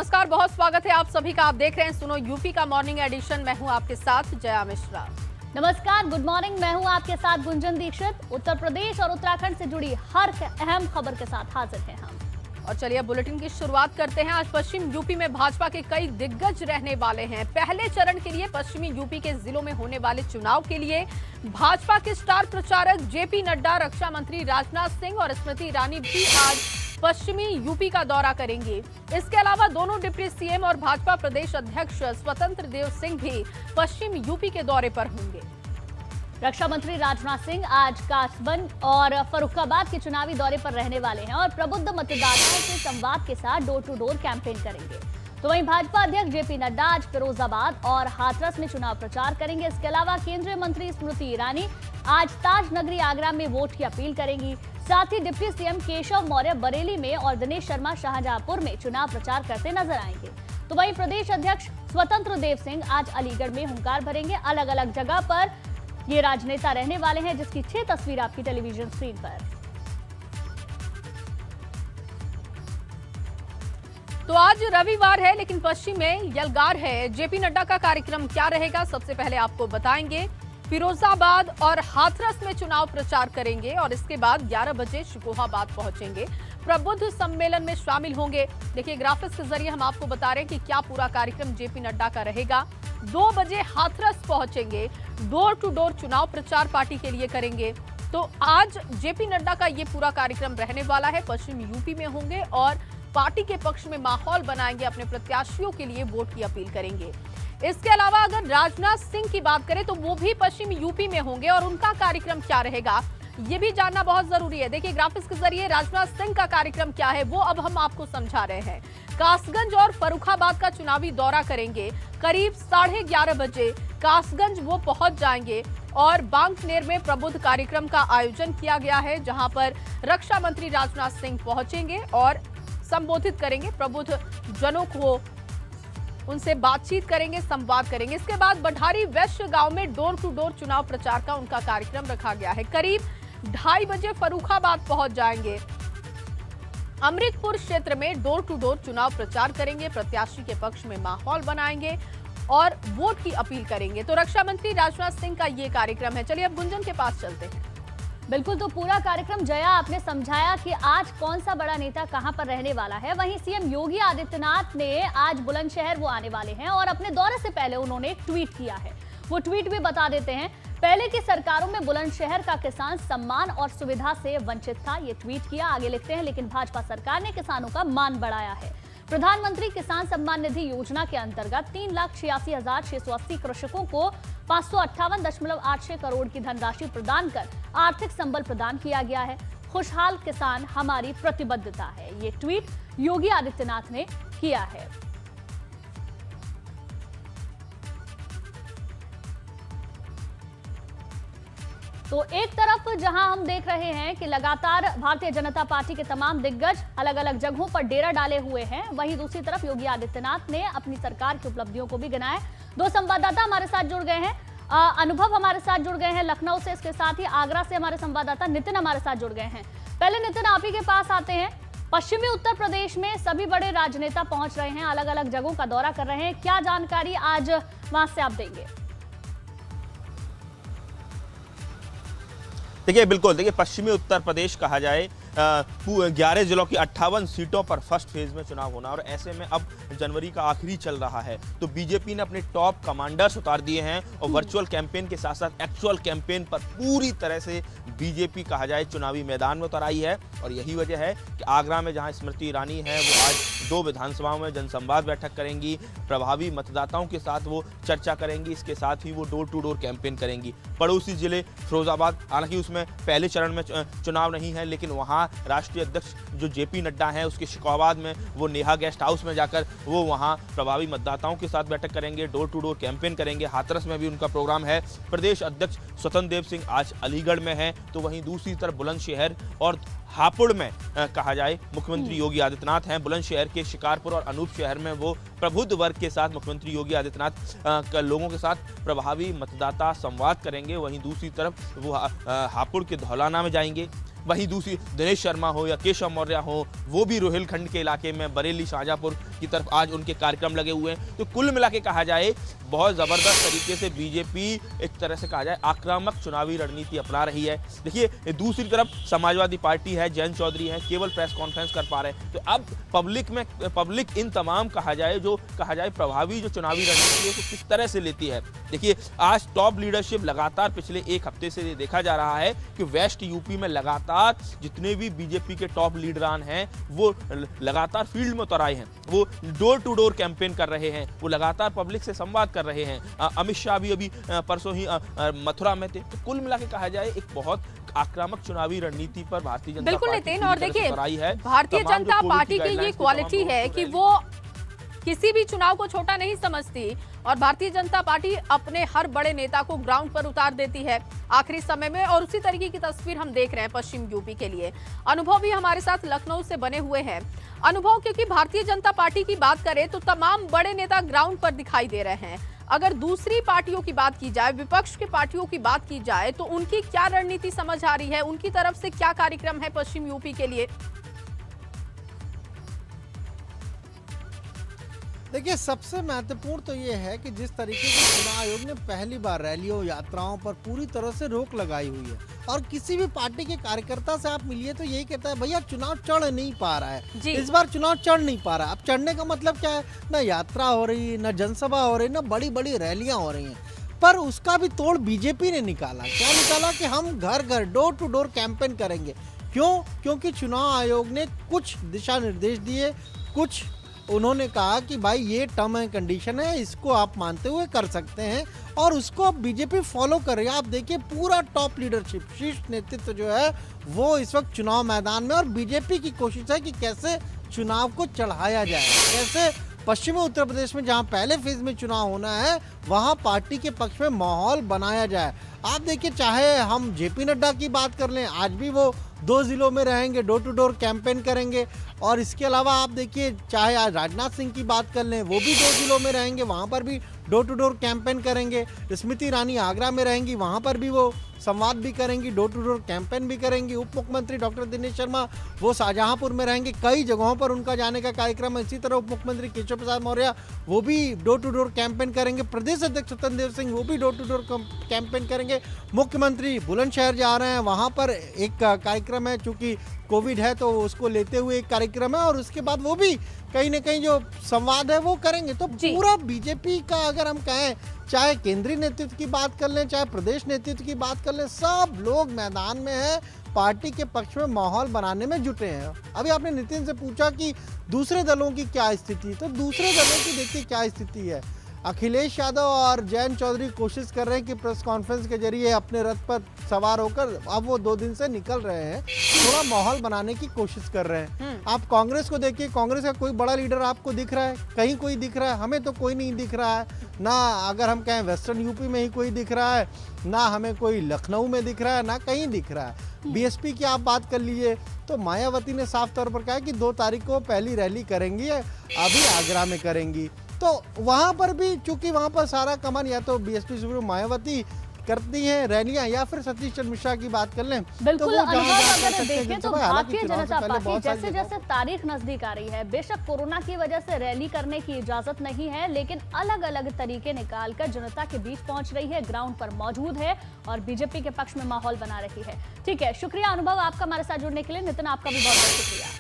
नमस्कार, बहुत स्वागत है आप सभी का। आप देख रहे हैं सुनो यूपी का मॉर्निंग एडिशन। मैं हूं आपके साथ जया मिश्रा। नमस्कार, गुड मॉर्निंग। मैं हूं आपके साथ गुंजन दीक्षित। उत्तर प्रदेश और उत्तराखंड से जुड़ी हर अहम खबर के साथ हाजिर हैं हम। और चलिए बुलेटिन की शुरुआत करते हैं। आज पश्चिम यूपी में भाजपा के कई दिग्गज रहने वाले हैं। पहले चरण के लिए पश्चिमी यूपी के जिलों में होने वाले चुनाव के लिए भाजपा के स्टार प्रचारक जेपी नड्डा, रक्षा मंत्री राजनाथ सिंह और स्मृति ईरानी भी आज पश्चिमी यूपी का दौरा करेंगे। इसके अलावा दोनों डिप्टी सीएम और भाजपा प्रदेश अध्यक्ष स्वतंत्र देव सिंह भी पश्चिम यूपी के दौरे पर होंगे। रक्षा मंत्री राजनाथ सिंह आज कासगंज और फर्रुखाबाद के चुनावी दौरे पर रहने वाले हैं और प्रबुद्ध मतदाताओं से संवाद के साथ डोर टू डोर कैंपेन करेंगे। तो वहीं भाजपा अध्यक्ष जेपी नड्डा आज फिरोजाबाद और हाथरस में चुनाव प्रचार करेंगे। इसके अलावा केंद्रीय मंत्री स्मृति ईरानी आज ताज नगरी आगरा में वोट की अपील करेंगी। साथ ही डिप्टी सीएम केशव मौर्य बरेली में और दिनेश शर्मा शाहजहांपुर में चुनाव प्रचार करते नजर आएंगे। तो वहीं प्रदेश अध्यक्ष स्वतंत्र देव सिंह आज अलीगढ़ में हुंकार भरेंगे। अलग अलग जगह पर ये राजनेता रहने वाले हैं, जिसकी 6 तस्वीर आपकी टेलीविजन स्क्रीन पर। तो आज रविवार है, लेकिन पश्चिम में यलगार है। जेपी नड्डा का कार्यक्रम क्या रहेगा, सबसे पहले आपको बताएंगे। फिरोजाबाद और हाथरस में चुनाव प्रचार करेंगे और इसके बाद 11 बजे शिकोहाबाद पहुंचेंगे। प्रबुद्ध सम्मेलन में शामिल होंगे। देखिए ग्राफिक्स के जरिए हम आपको बता रहे हैं कि क्या पूरा कार्यक्रम जेपी नड्डा का रहेगा। 2 बजे हाथरस पहुंचेंगे, डोर टू डोर चुनाव प्रचार पार्टी के लिए करेंगे। तो आज जेपी नड्डा का ये पूरा कार्यक्रम रहने वाला है। पश्चिम यूपी में होंगे और पार्टी के पक्ष में माहौल बनाएंगे, अपने प्रत्याशियों के लिए वोट की अपील करेंगे। इसके अलावा अगर राजनाथ सिंह की बात करें तो वो भी पश्चिम यूपी में होंगे और उनका कार्यक्रम क्या रहेगा ये भी जानना बहुत जरूरी है। देखिए ग्राफिक्स के जरिए राजनाथ सिंह का कार्यक्रम क्या है वो अब हम आपको समझा रहे हैं। कासगंज और फर्रुखाबाद का चुनावी दौरा करेंगे। करीब 11:30 बजे कासगंज वो पहुंच जाएंगे और बांकनेर में प्रबुद्ध कार्यक्रम का आयोजन किया गया है, जहां पर रक्षा मंत्री राजनाथ सिंह पहुंचेंगे और संबोधित करेंगे। प्रबुद्ध जनों को उनसे बातचीत करेंगे, संवाद करेंगे। इसके बाद बढ़ारी वैश्य गांव में डोर टू डोर चुनाव प्रचार का उनका कार्यक्रम रखा गया है। करीब 2:30 बजे फर्रुखाबाद पहुंच जाएंगे। अमृतपुर क्षेत्र में डोर टू डोर चुनाव प्रचार करेंगे, प्रत्याशी के पक्ष में माहौल बनाएंगे और वोट की अपील करेंगे। तो रक्षा मंत्री राजनाथ सिंह का ये कार्यक्रम है। चलिए अब गुंजन के पास चलते हैं। बिल्कुल, तो पूरा कार्यक्रम जया आपने समझाया कि आज कौन सा बड़ा नेता कहां पर रहने वाला है। वहीं सीएम योगी आदित्यनाथ ने आज बुलंदशहर वो आने वाले हैं और अपने दौरे से पहले उन्होंने एक ट्वीट किया है। वो ट्वीट भी बता देते हैं। पहले की सरकारों में बुलंदशहर का किसान सम्मान और सुविधा से वंचित था, ये ट्वीट किया। आगे लिखते हैं, लेकिन भाजपा सरकार ने किसानों का मान बढ़ाया है। प्रधानमंत्री किसान सम्मान निधि योजना के अंतर्गत 3,86,680 कृषकों को 558.86 करोड़ की धनराशि प्रदान कर आर्थिक संबल प्रदान किया गया है। खुशहाल किसान हमारी प्रतिबद्धता है, ये ट्वीट योगी आदित्यनाथ ने किया है। तो एक तरफ जहां हम देख रहे हैं कि लगातार भारतीय जनता पार्टी के तमाम दिग्गज अलग अलग जगहों पर डेरा डाले हुए हैं, वहीं दूसरी तरफ योगी आदित्यनाथ ने अपनी सरकार की उपलब्धियों को भी गिनाया। 2 संवाददाता हमारे साथ जुड़ गए हैं। अनुभव हमारे साथ जुड़ गए हैं लखनऊ से, इसके साथ ही आगरा से हमारे संवाददाता नितिन हमारे साथ जुड़ गए हैं। पहले नितिन, आप ही के पास आते हैं। पश्चिमी उत्तर प्रदेश में सभी बड़े राजनेता पहुंच रहे हैं, अलग अलग जगहों का दौरा कर रहे हैं। क्या जानकारी आज वहां से आप देंगे? देखिए बिल्कुल, देखिए पश्चिमी उत्तर प्रदेश कहा जाए 11 जिलों की 58 सीटों पर फर्स्ट फेज में चुनाव होना और ऐसे में अब जनवरी का आखिरी चल रहा है, तो बीजेपी ने अपने टॉप कमांडर्स उतार दिए हैं और वर्चुअल कैंपेन के साथ साथ एक्चुअल कैंपेन पर पूरी तरह से बीजेपी कहा जाए चुनावी मैदान में उतर आई है। और यही वजह है कि आगरा में जहां स्मृति ईरानी है वो आज 2 विधानसभाओं में जनसंवाद बैठक करेंगी, प्रभावी मतदाताओं के साथ वो चर्चा करेंगी, इसके साथ ही वो डोर टू डोर कैंपेन करेंगी। पड़ोसी जिले फिरोजाबाद, हालांकि उसमें पहले चरण में चुनाव नहीं है, लेकिन वहां राष्ट्रीय अध्यक्ष जो जेपी नड्डा हैं उसके शिकोहाबाद में वो नेहा गेस्ट हाउस में जाकर वो वहां प्रभावी मतदाताओं के साथ बैठक करेंगे, डोर टू डोर कैंपेन करेंगे। हाथरस में भी उनका प्रोग्राम है। प्रदेश अध्यक्ष स्वतंत्र देव सिंह आज अलीगढ़ में हैं, तो वहीं दूसरी तरफ बुलंदशहर और हापुड़ में कहा जाए मुख्यमंत्री योगी आदित्यनाथ हैं। बुलंदशहर के शिकारपुर और अनूप शहर में वो प्रबुद्ध वर्ग के साथ मुख्यमंत्री योगी आदित्यनाथ लोगों के साथ प्रभावी मतदाता संवाद करेंगे। वहीं दूसरी तरफ वो हापुड़ के धौलाना में जाएंगे। वहीं दूसरी दिनेश शर्मा हो या केशव मौर्य हो, वो भी रोहिलखंड के इलाके में बरेली शाहजहांपुर की तरफ आज उनके कार्यक्रम लगे हुए हैं। तो कुल मिला के कहा जाए बहुत ज़बरदस्त तरीके से बीजेपी एक तरह से कहा जाए आक्रामक चुनावी रणनीति अपना रही है। देखिए दूसरी तरफ समाजवादी पार्टी है, जयंत चौधरी है, केवल प्रेस कॉन्फ्रेंस कर पा रहे हैं। तो अब पब्लिक इन तमाम कहा जाए प्रभावी जो चुनावी रणनीति है तो किस तरह से लेती है। देखिए आज टॉप लीडरशिप लगातार पिछले एक हफ्ते से देखा जा रहा है कि वेस्ट यूपी में लगातार जितने भी बीजेपी के टॉप लीडरान हैं वो लगातार फील्ड में उतर आए हैं, वो डोर टू डोर कैंपेन कर रहे हैं, वो लगातार पब्लिक से संवाद कर रहे हैं। अमित शाह भी अभी परसों ही मथुरा में थे। तो कुल मिला के कहा जाए एक बहुत आक्रामक चुनावी रणनीति पर भारतीय जनता बिल्कुल पार्टी नितिन, और देखिए भारतीय तमाम जनता जो पार्टी की guidelines ये थे, क्वालिटी तमाम है लोगों कि को वो किसी भी चुनाव को छोटा नहीं समझती और भारतीय जनता पार्टी अपने हर बड़े नेता को ग्राउंड पर उतार देती है आखिरी समय में, और उसी तरीके की तस्वीर हम देख रहे हैं पश्चिम यूपी के लिए। अनुभव भी हमारे साथ लखनऊ से बने हुए हैं। अनुभव, क्योंकि भारतीय जनता पार्टी की बात करें तो तमाम बड़े नेता ग्राउंड पर दिखाई दे रहे हैं। अगर दूसरी पार्टियों की बात की जाए, विपक्ष की पार्टियों की बात की जाए, तो उनकी क्या रणनीति समझ आ रही है, उनकी तरफ से क्या कार्यक्रम है पश्चिम यूपी के लिए? देखिए सबसे महत्वपूर्ण तो ये है कि जिस तरीके से चुनाव आयोग ने पहली बार रैलियों यात्राओं पर पूरी तरह से रोक लगाई हुई है, और किसी भी पार्टी के कार्यकर्ता से आप मिलिए तो यही कहता है भैया चुनाव चढ़ नहीं पा रहा है, इस बार चुनाव चढ़ नहीं पा रहा है। अब चढ़ने का मतलब क्या है, ना यात्रा हो रही, ना जनसभा हो रही, ना बड़ी बड़ी रैलियां हो रही हैं। पर उसका भी तोड़ बीजेपी ने निकाला। क्या निकाला कि हम घर घर डोर टू डोर कैंपेन करेंगे। क्यों? क्योंकि चुनाव आयोग ने कुछ दिशा निर्देश दिए, कुछ उन्होंने कहा कि भाई ये टर्म एंड कंडीशन है, इसको आप मानते हुए कर सकते हैं, और उसको अब बीजेपी फॉलो कर रही है। आप देखिए पूरा टॉप लीडरशिप, शीर्ष नेतृत्व जो है वो इस वक्त चुनाव मैदान में, और बीजेपी की कोशिश है कि कैसे चुनाव को चढ़ाया जाए, कैसे पश्चिमी उत्तर प्रदेश में जहां पहले फेज में चुनाव होना है वहां पार्टी के पक्ष में माहौल बनाया जाए। आप देखिए चाहे हम जेपी नड्डा की बात कर लें, आज भी वो 2 जिलों में रहेंगे, डोर टू डोर कैंपेन करेंगे, और इसके अलावा आप देखिए चाहे आज राजनाथ सिंह की बात कर लें, वो भी 2 जिलों में रहेंगे, वहां पर भी डोर टू डोर कैंपेन करेंगे। स्मृति ईरानी आगरा में रहेंगी, वहां पर भी वो संवाद भी करेंगी, डोर टू डोर कैंपेन भी करेंगी। उप मुख्यमंत्री डॉक्टर दिनेश शर्मा वो शाहजहांपुर में रहेंगे, कई जगहों पर उनका जाने का कार्यक्रम है। इसी तरह उप मुख्यमंत्री केशव प्रसाद मौर्य वो भी डोर टू डोर कैंपेन करेंगे। प्रदेश अध्यक्ष स्वतंत्र सिंह वो भी डोर टू डोर कैंपेन करेंगे। मुख्यमंत्री बुलंदशहर जा रहे हैं, वहां पर एक कार्यक्रम है, चूंकि कोविड है तो उसको लेते हुए एक कार्यक्रम है, और उसके बाद वो भी कहीं ना कहीं जो संवाद है वो करेंगे। तो पूरा बीजेपी का अगर हम कहें, चाहे केंद्रीय नेतृत्व की बात कर लें, चाहे प्रदेश नेतृत्व की बात कर लें, सब लोग मैदान में हैं, पार्टी के पक्ष में माहौल बनाने में जुटे हैं। अभी आपने नितिन से पूछा कि दूसरे दलों की क्या स्थिति, तो दूसरे दलों की देखिए क्या स्थिति है। अखिलेश यादव और जयंत चौधरी कोशिश कर रहे हैं कि प्रेस कॉन्फ्रेंस के जरिए अपने रथ पर सवार होकर, अब वो 2 दिन से निकल रहे हैं, थोड़ा माहौल बनाने की कोशिश कर रहे हैं। आप कांग्रेस को देखिए, कांग्रेस का कोई बड़ा लीडर आपको दिख रहा है? कहीं कोई दिख रहा है? हमें तो कोई नहीं दिख रहा है। ना अगर हम कहें वेस्टर्न यूपी में ही कोई दिख रहा है, ना हमें कोई लखनऊ में दिख रहा है, ना कहीं दिख रहा है। बीएसपी की आप बात कर लीजिए तो मायावती ने साफ तौर पर कहा कि 2 तारीख को पहली रैली करेंगी, अभी आगरा में करेंगी। तो वहां पर भी चूंकि वहां पर सारा कमान या तो बीएसपी सुप्रीमो मायावती करती हैं रैलियां, या फिर सतीश चंद्र मिश्रा की बात कर लें। बिल्कुल तो अगर देखें तो भारतीय जनता पार्टी जैसे जैसे तारीख नजदीक आ रही है, बेशक कोरोना की वजह से रैली करने की इजाजत नहीं है, लेकिन अलग अलग तरीके निकालकर जनता के बीच पहुंच रही है, ग्राउंड पर मौजूद है और बीजेपी के पक्ष में माहौल बना रही है। ठीक है, शुक्रिया अनुभव आपका हमारे साथ जुड़ने के लिए। नितिन आपका भी बहुत बहुत शुक्रिया।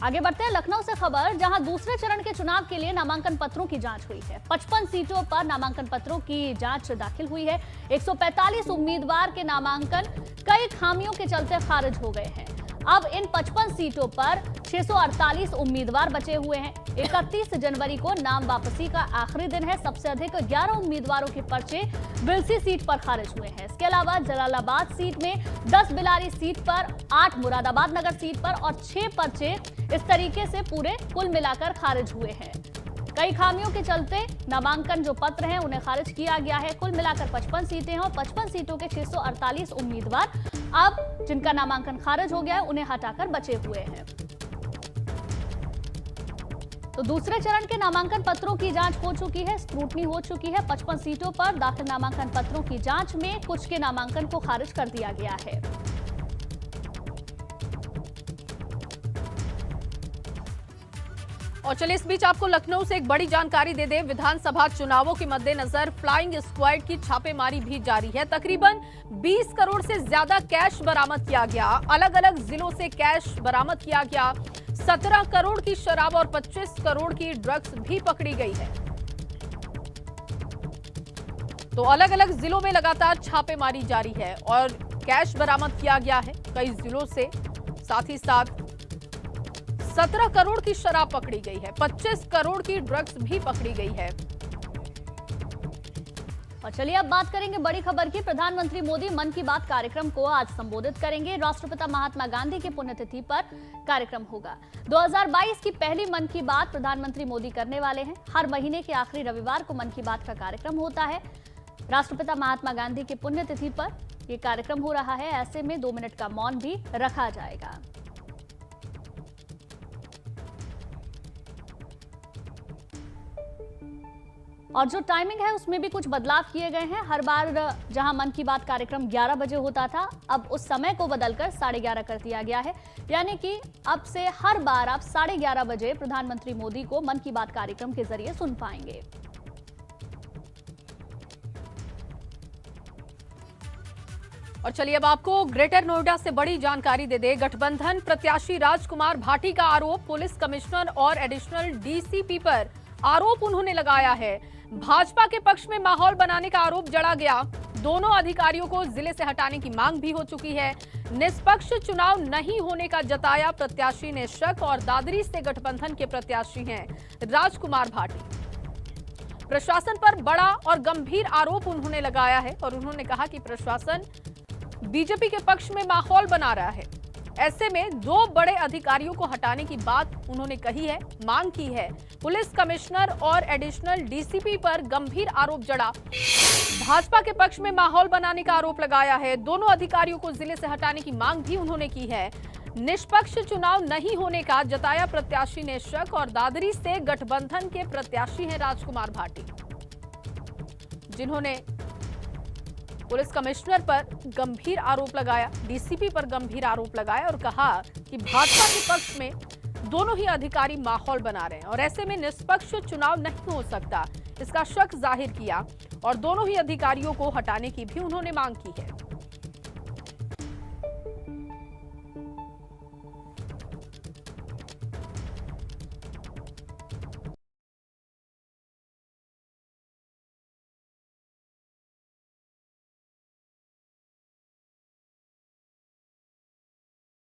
आगे बढ़ते हैं लखनऊ से खबर, जहां दूसरे चरण के चुनाव के लिए नामांकन पत्रों की जांच हुई है। 55 सीटों पर नामांकन पत्रों की जांच दाखिल हुई है। 145 उम्मीदवार के नामांकन कई खामियों के चलते खारिज हो गए हैं। अब इन 55 सीटों पर 648 उम्मीदवार बचे हुए हैं। 31 जनवरी को नाम वापसी का आखिरी दिन है। सबसे अधिक 11 उम्मीदवारों के पर्चे बिलसी सीट पर खारिज हुए हैं। इसके अलावा जलालाबाद सीट में 10 बिलारी सीट पर, 8 मुरादाबाद नगर सीट पर और 6 पर्चे इस तरीके से पूरे कुल मिलाकर खारिज हुए हैं। कई खामियों के चलते नामांकन जो पत्र हैं उन्हें खारिज किया गया है। कुल मिलाकर 55 सीटें हैं और 55 सीटों के 648 उम्मीदवार अब जिनका नामांकन खारिज हो गया है उन्हें हटाकर बचे हुए हैं। तो दूसरे चरण के नामांकन पत्रों की जांच हो चुकी है, स्क्रूटनी हो चुकी है। 55 सीटों पर दाखिल नामांकन पत्रों की जांच में कुछ के नामांकन को खारिज कर दिया गया है। और चलिए इस बीच आपको लखनऊ से एक बड़ी जानकारी दे दें। विधानसभा चुनावों के मद्देनजर फ्लाइंग स्क्वाड की छापेमारी भी जारी है। तकरीबन 20 करोड़ से ज्यादा कैश बरामद किया गया। अलग अलग जिलों से कैश बरामद किया गया। 17 करोड़ की शराब और 25 करोड़ की ड्रग्स भी पकड़ी गई है। तो अलग अलग जिलों में लगातार छापेमारी जारी है और कैश बरामद किया गया है कई जिलों से। साथ ही साथ 17 करोड़ की शराब पकड़ी गई है, 25 करोड़ की ड्रग्स भी पकड़ी गई है। और चलिए अब बात करेंगे बड़ी खबर की। प्रधानमंत्री मोदी मन की बात कार्यक्रम को आज संबोधित करेंगे। राष्ट्रपिता महात्मा गांधी की पुण्यतिथि पर कार्यक्रम होगा। 2022 की पहली मन की बात प्रधानमंत्री मोदी करने वाले हैं। हर महीने के आखिरी रविवार को मन की बात का कार्यक्रम होता है। राष्ट्रपिता महात्मा गांधी की पुण्यतिथि पर यह कार्यक्रम हो रहा है। ऐसे में 2 मिनट का मौन भी रखा जाएगा। और जो टाइमिंग है उसमें भी कुछ बदलाव किए गए हैं। हर बार जहां मन की बात कार्यक्रम 11 बजे होता था, अब उस समय को बदलकर 11:30 कर दिया गया है। यानी कि अब से हर बार आप 11:30 बजे प्रधानमंत्री मोदी को मन की बात कार्यक्रम के जरिए सुन पाएंगे। और चलिए अब आपको ग्रेटर नोएडा से बड़ी जानकारी दे दे। गठबंधन प्रत्याशी राजकुमार भाटी का आरोप, पुलिस कमिश्नर और एडिशनल डीसीपी पर आरोप उन्होंने लगाया है। भाजपा के पक्ष में माहौल बनाने का आरोप जड़ा गया। दोनों अधिकारियों को जिले से हटाने की मांग भी हो चुकी है। निष्पक्ष चुनाव नहीं होने का जताया प्रत्याशी ने शक और दादरी से गठबंधन के प्रत्याशी हैं राजकुमार भाटी। प्रशासन पर बड़ा और गंभीर आरोप उन्होंने लगाया है और उन्होंने कहा कि प्रशासन बीजेपी के पक्ष में माहौल बना रहा है। ऐसे में 2 बड़े अधिकारियों को हटाने की बात उन्होंने कही है, मांग की है। पुलिस कमिश्नर और एडिशनल डीसीपी पर गंभीर आरोप जड़ा। भाजपा के पक्ष में माहौल बनाने का आरोप लगाया है। दोनों अधिकारियों को जिले से हटाने की मांग भी उन्होंने की है। निष्पक्ष चुनाव नहीं होने का जताया प्रत्याशी ने शक और दादरी से गठबंधन के प्रत्याशी हैं राजकुमार भाटी, जिन्होंने पुलिस कमिश्नर पर गंभीर आरोप लगाया, डीसीपी पर गंभीर आरोप लगाया और कहा कि भाजपा के पक्ष में दोनों ही अधिकारी माहौल बना रहे हैं और ऐसे में निष्पक्ष चुनाव नहीं हो सकता, इसका शक जाहिर किया और दोनों ही अधिकारियों को हटाने की भी उन्होंने मांग की है।